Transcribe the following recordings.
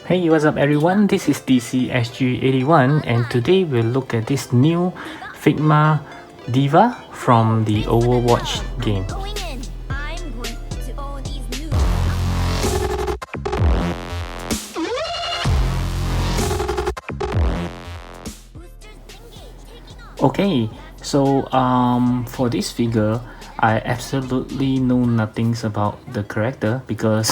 Hey, what's up everyone? This is DCSG 81 and today we'll look at this new Figma D.VA from the Overwatch game. Okay, so for this figure, I absolutely know nothing about the character because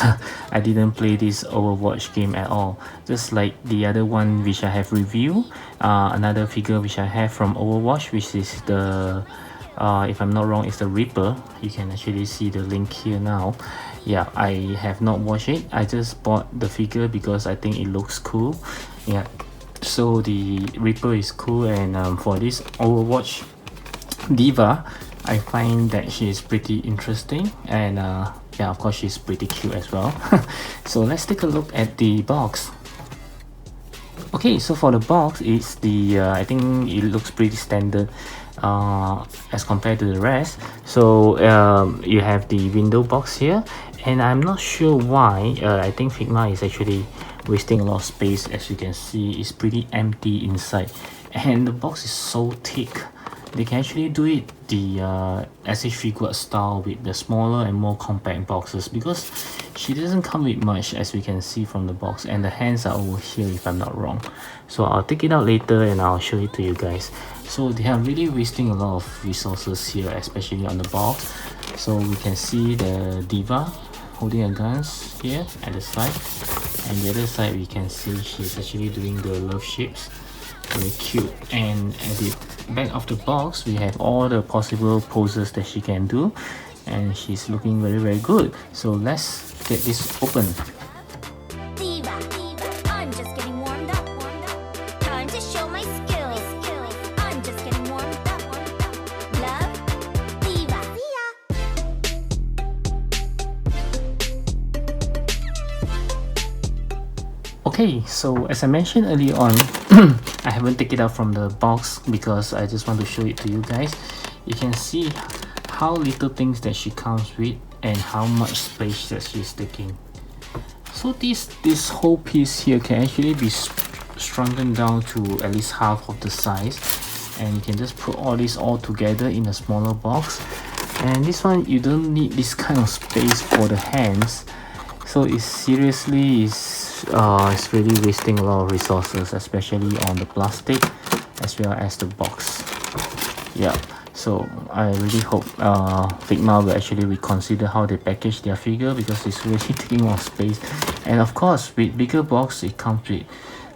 I didn't play this Overwatch game at all. Just like the other one which I have reviewed, another figure which I have from Overwatch, which is the if I'm not wrong, it's the Reaper. You can actually see the link here now. Yeah, I have not watched it. I just bought the figure because I think it looks cool. Yeah, so the Reaper is cool, and for this Overwatch D.VA, I find that she is pretty interesting, and yeah, of course she's pretty cute as well. So let's take a look at the box. Okay, so for the box, it's the I think it looks pretty standard as compared to the rest. So you have the window box here, and I'm not sure why. I think Figma is actually wasting a lot of space. As you can see, it's pretty empty inside, and the box is so thick. They can actually do it the s.h.figuarts style with the smaller and more compact boxes, because she doesn't come with much, as we can see from the box, and the hands are over here if I'm not wrong. So I'll take it out later and I'll show it to you guys. So they are really wasting a lot of resources here, especially on the box. So we can see the D.VA holding a gun here at the side, and the other side we can see she's actually doing the love shapes. Very cute. And at the back of the box, we have all the possible poses that she can do, and she's looking very good. So let's get this open. I'm just getting warmed up. Time to show my skills. I'm just getting warmed up. Love, D.VA. Okay, so as I mentioned earlier on, I haven't taken it out from the box because I just want to show it to you guys. You can see how little things that she comes with and how much space that she's taking. So this whole piece here can actually be shrunken down to at least half of the size, and you can just put all this all together in a smaller box. And this one, you don't need this kind of space for the hands, so it seriously is it's really wasting a lot of resources, especially on the plastic as well as the box. Yeah, so I really hope Figma will actually reconsider how they package their figure, because it's really taking more space. And of course, with bigger box, it comes with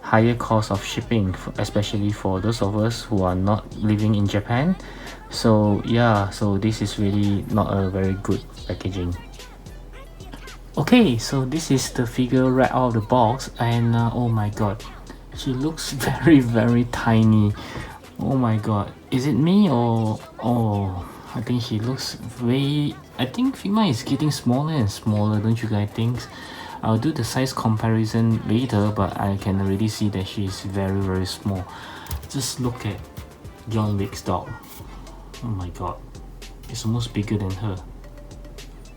higher cost of shipping, especially for those of us who are not living in Japan. So yeah, so this is really not a very good packaging. Okay, so this is the figure right out of the box, and oh my god, she looks very tiny. Oh my god, is it me, or I think she looks way, I think Figma is getting smaller and smaller, don't you guys think? I'll do the size comparison later, but I can already see that she's very small. Just look at John Wick's dog. Oh my god, it's almost bigger than her.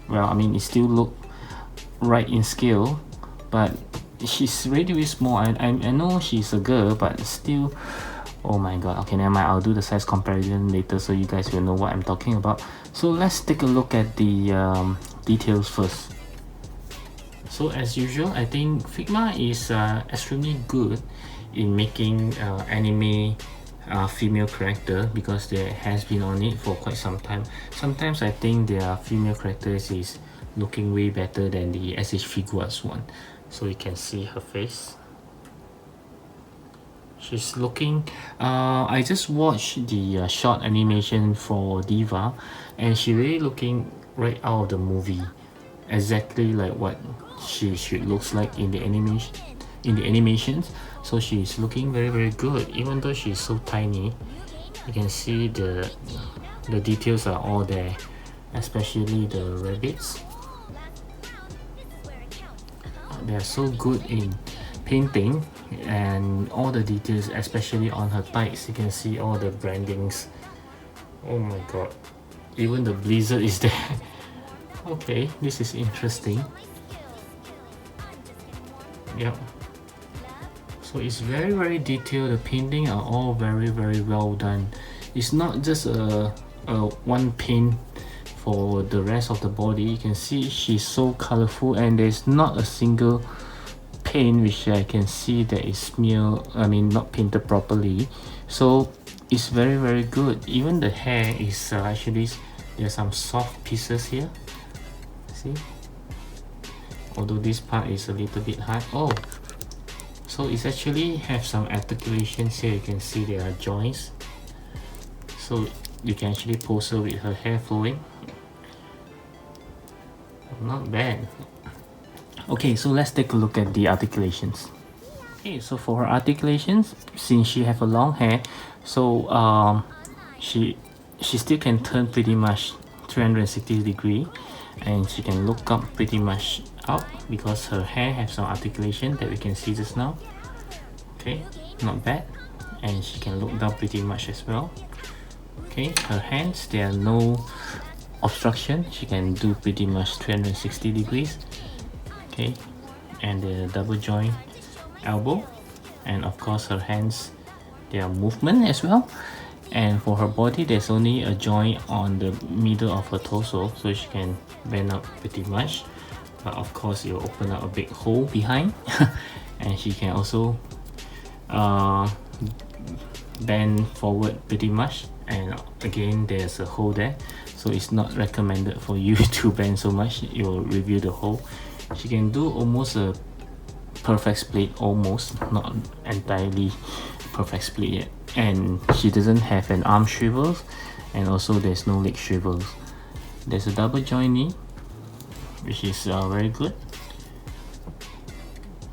Well, I mean, it still looks right in scale, but she's really small. I know she's a girl, but still, oh my god. Okay, never mind, I'll do the size comparison later so you guys will know what I'm talking about. So let's take a look at the details first. So as usual, I think Figma is extremely good in making anime female character, because there has been on it for quite some time. Sometimes I think their female characters is looking way better than the s.h.figuarts one. So you can see her face. She's looking, I just watched the short animation for D.VA, and she really looking right out of the movie, exactly like what she should looks like in the animations. So she's looking very good, even though she's so tiny. You can see the details are all there, especially the rabbits. They are so good in painting, and all the details, especially on her tights. You can see all the brandings. Oh my god, even the blizzard is there. Okay, this is interesting. Yep, So it's very detailed. The painting are all very well done. It's not just a one paint for the rest of the body. You can see she's so colorful, and there's not a single paint which I can see that is smeared, I mean not painted properly. So it's very good. Even the hair is actually, there's some soft pieces here, see, although this part is a little bit hard. Oh, so it's actually have some articulations here. You can see there are joints, so you can actually pose her with her hair flowing. Not bad. Okay, so let's take a look at the articulations. Okay, so for her articulations, since she have a long hair, so she still can turn pretty much 360 degree, and she can look up pretty much up because her hair has some articulation that we can see just now. Okay, not bad. And she can look down pretty much as well. Okay, her hands, there are no obstruction. She can do pretty much 360 degrees. Okay, and the double joint elbow, and of course her hands, there are movement as well. And for her body, there's only a joint on the middle of her torso, so she can bend up pretty much, but of course it will open up a big hole behind. And she can also bend forward pretty much, and again there's a hole there, so it's not recommended for you to bend so much. It will reveal the hole. She can do almost a perfect split, almost, not entirely perfect split yet. And she doesn't have an arm swivel, and also there's no leg swivels. There's a double joint knee, which is very good.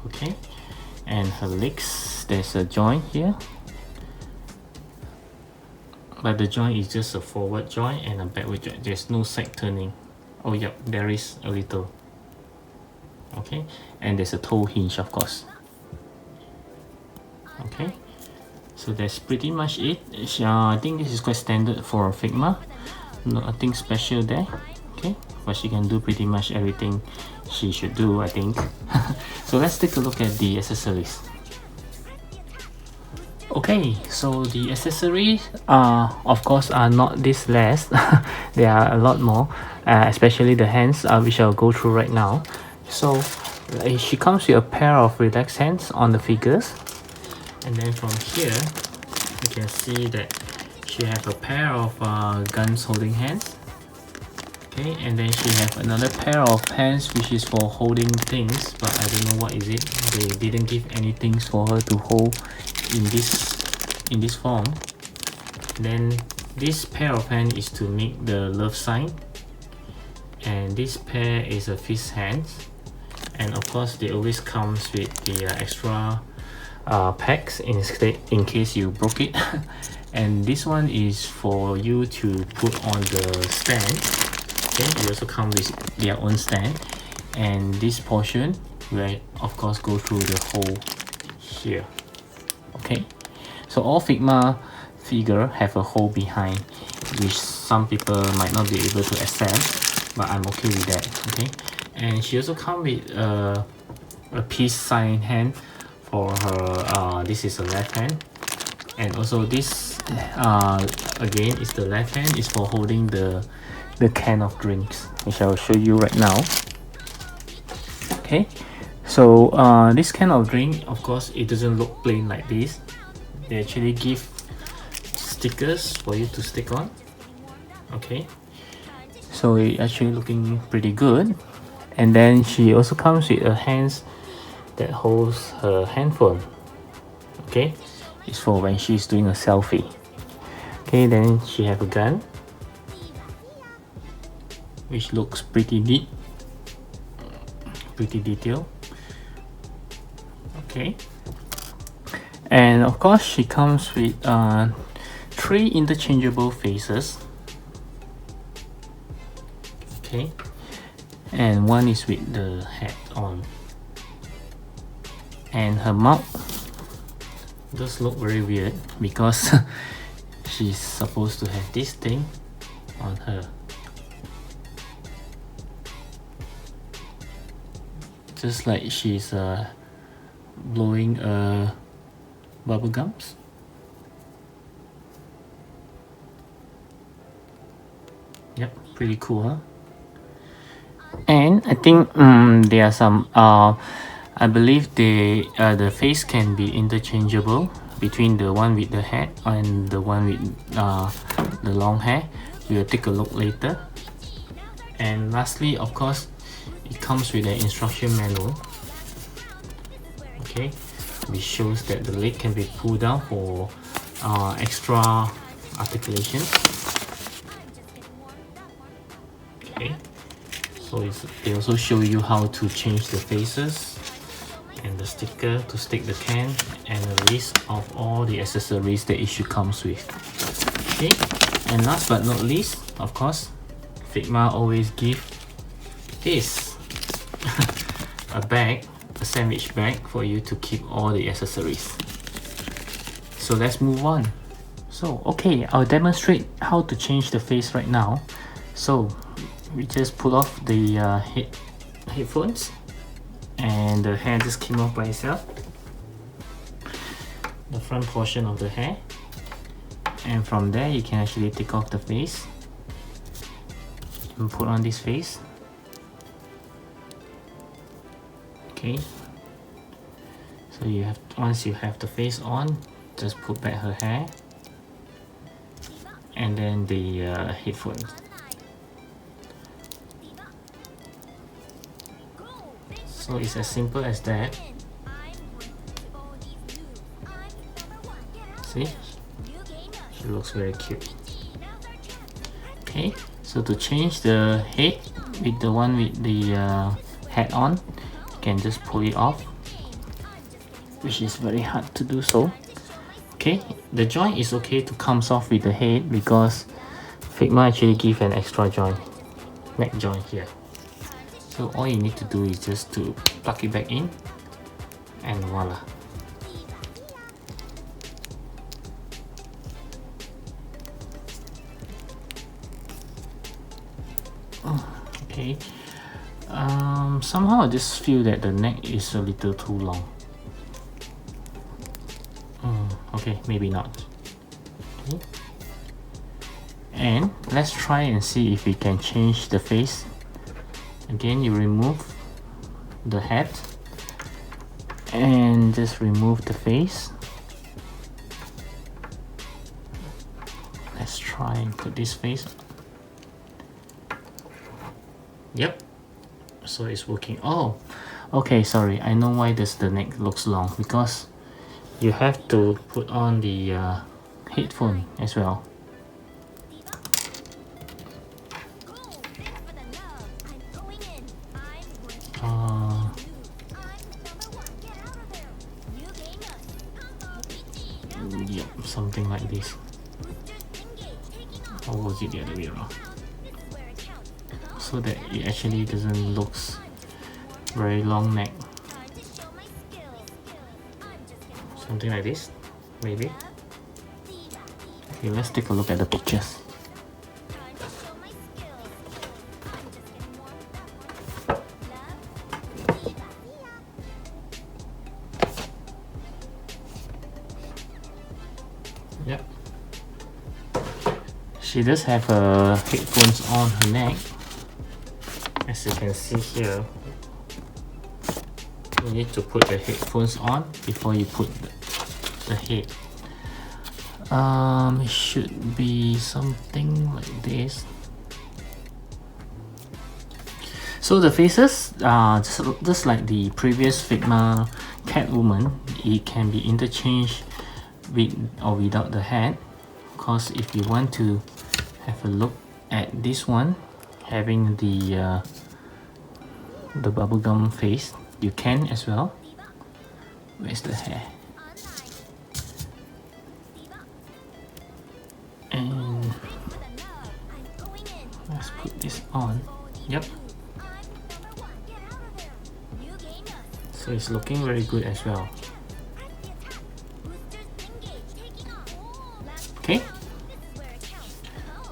Okay, and her legs, there's a joint here, but the joint is just a forward joint and a backward joint. There's no side turning. Oh yep, there is a little. Okay, and there's a toe hinge, of course. Okay, so that's pretty much it. I think this is quite standard for Figma, nothing special there. Okay, but she can do pretty much everything she should do, I think. So let's take a look at the accessories. Okay, so the accessories of course are not this less. There are a lot more, especially the hands, which I'll go through right now. So she comes with a pair of relaxed hands on the figures, and then from here you can see that she have a pair of guns holding hands. Okay, and then she have another pair of hands which is for holding things, but I don't know what is it. They didn't give any things for her to hold in this form. Then this pair of hands is to make the love sign, and this pair is a fist hand. And of course they always comes with the extra packs in case you broke it. And this one is for you to put on the stand. Okay, they also come with their own stand, and this portion will of course go through the hole here. Okay, so all Figma figure have a hole behind, which some people might not be able to accept, but I'm okay with that. Okay, and she also comes with a peace sign hand for her. This is the left hand, and also this again is the left hand, is for holding the can of drinks, which I will show you right now. Okay, so this can of drink, of course it doesn't look plain like this. They actually give stickers for you to stick on. Okay, so it actually looking pretty good. And then she also comes with a hands that holds her handphone. Okay, it's for when she's doing a selfie. Okay, then she have a gun, which looks pretty neat, pretty detailed. Okay, and of course she comes with 3 interchangeable faces. Okay, and one is with the hat on, and her mouth does look very weird because she's supposed to have this thing on her. Just like she's blowing a bubble gums. Yep, pretty cool, huh? And I think there are some I believe the face can be interchangeable between the one with the hat and the one with the long hair. We will take a look later. And lastly, of course, it comes with an instruction manual, okay, which shows that the leg can be pulled down for extra articulation. Okay, so they also show you how to change the faces and the sticker to stick the can, and a list of all the accessories that it should comes with. Okay, and last but not least, of course, Figma always give this a bag, a sandwich bag for you to keep all the accessories. So let's move on. So okay, I'll demonstrate how to change the face right now. So we just pull off the headphones, and the hair just came off by itself, the front portion of the hair, and from there you can actually take off the face and put on this face. Okay, so you have, once you have the face on, just put back her hair and then the headphones. So it's as simple as that. See? She looks very cute. Okay, so to change the head with the one with the hat on, you can just pull it off, which is very hard to do so. Okay, the joint is okay to comes off with the head because Figma actually give an extra joint, neck joint here. So all you need to do is just to plug it back in, and voila. Okay, somehow I just feel that the neck is a little too long. Okay, maybe not. Okay. And let's try and see if we can change the face. Again, you remove the hat and just remove the face. Let's try and put this face. Yep, so it's working. Oh, okay, sorry, I know why the neck looks long, because you have to put on the headphone as well. Yep, something like this. Or was it the other way around? So that it actually doesn't look very long neck. Something like this, maybe. Okay, let's take a look at the pictures. Yep. She does have her headphones on her neck. As you can see here, you need to put the headphones on before you put the head. It should be something like this. So the faces, just like the previous Figma Catwoman, it can be interchanged with or without the hat. Of course, if you want to have a look at this one, having the bubblegum face, you can as well. Where's the hair? And let's put this on. Yep. So it's looking very good as well. Okay.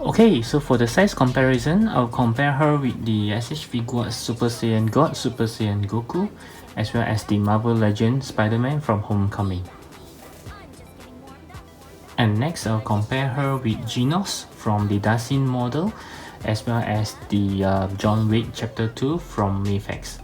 Okay, so for the size comparison, I'll compare her with the s.h.figuarts Super Saiyan God, Super Saiyan Goku, as well as the Marvel Legend Spider-Man from Homecoming. And next I'll compare her with Genos from the Dacian model, as well as the John Wick Chapter 2 from Mayfax.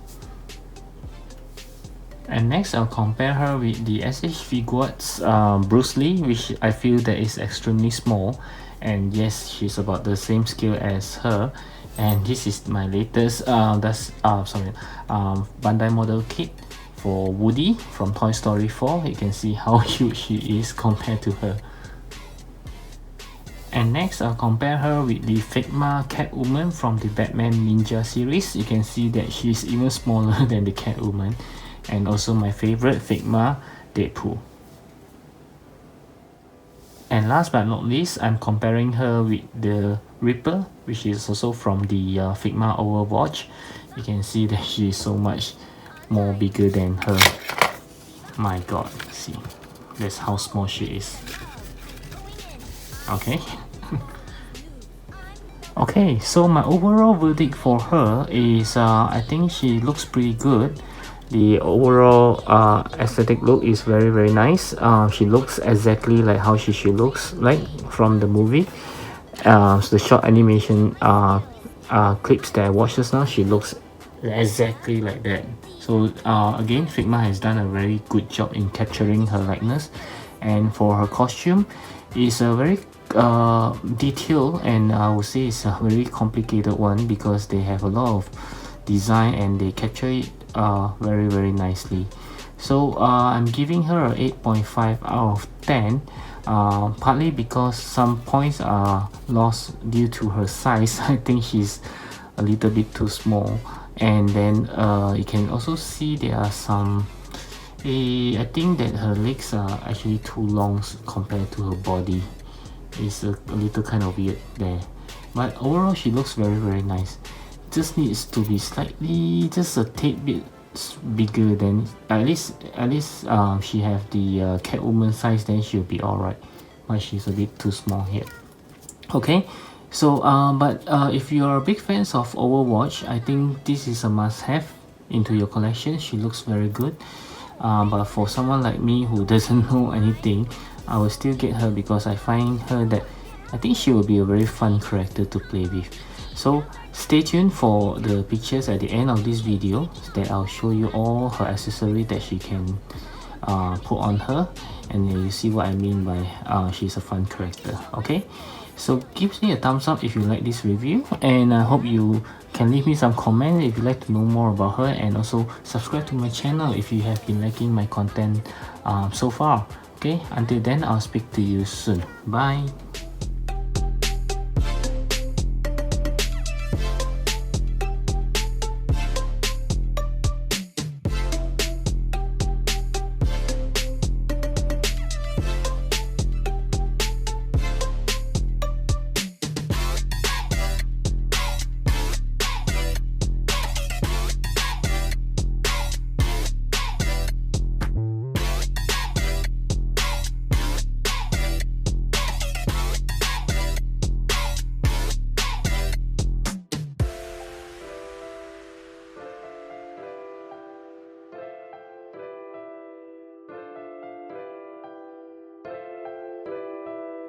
And next I'll compare her with the s.h.figuarts Bruce Lee, which I feel that is extremely small, and yes, she's about the same scale as her. And this is my latest Bandai model kit for Woody from Toy Story 4. You can see how huge she is compared to her. And next I'll compare her with the Figma Catwoman from the Batman Ninja series. You can see that she's even smaller than the Catwoman. And also my favorite Figma Deadpool. And last but not least, I'm comparing her with the Ripper, which is also from the Figma Overwatch. You can see that she is so much more bigger than her. My god, see, that's how small she is. Okay. Okay, so my overall verdict for her is I think she looks pretty good. The overall aesthetic look is very nice. She looks exactly like how she looks like from the movie. So the short animation clips that I watched just now, she looks exactly like that. So again, Figma has done a very good job in capturing her likeness. And for her costume, it's a very detailed, and I would say it's a very complicated one because they have a lot of design and they capture it very nicely. So I'm giving her a 8.5 out of 10, partly because some points are lost due to her size. I think she's a little bit too small, and then you can also see there are some I think that her legs are actually too long compared to her body. It's a little kind of weird there, but overall she looks very nice. Just needs to be slightly, just a tad bit bigger than, at least she have the Catwoman size, then she'll be alright, but she's a bit too small here. Okay, so but if you are big fans of Overwatch, I think this is a must-have into your collection. She looks very good, but for someone like me who doesn't know anything, I will still get her because I find her that I think she will be a very fun character to play with. So stay tuned for the pictures at the end of this video that I'll show you all her accessories that she can put on her, and you see what I mean by she's a fun character. Okay, so give me a thumbs up if you like this review, and I hope you can leave me some comment if you'd like to know more about her, and also subscribe to my channel if you have been liking my content so far. Okay, until then, I'll speak to you soon. Bye.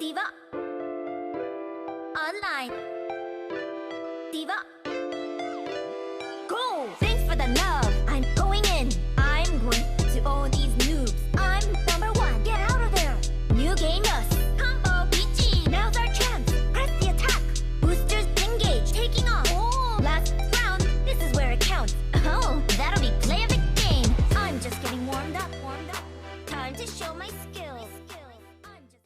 D.VA Online D.VA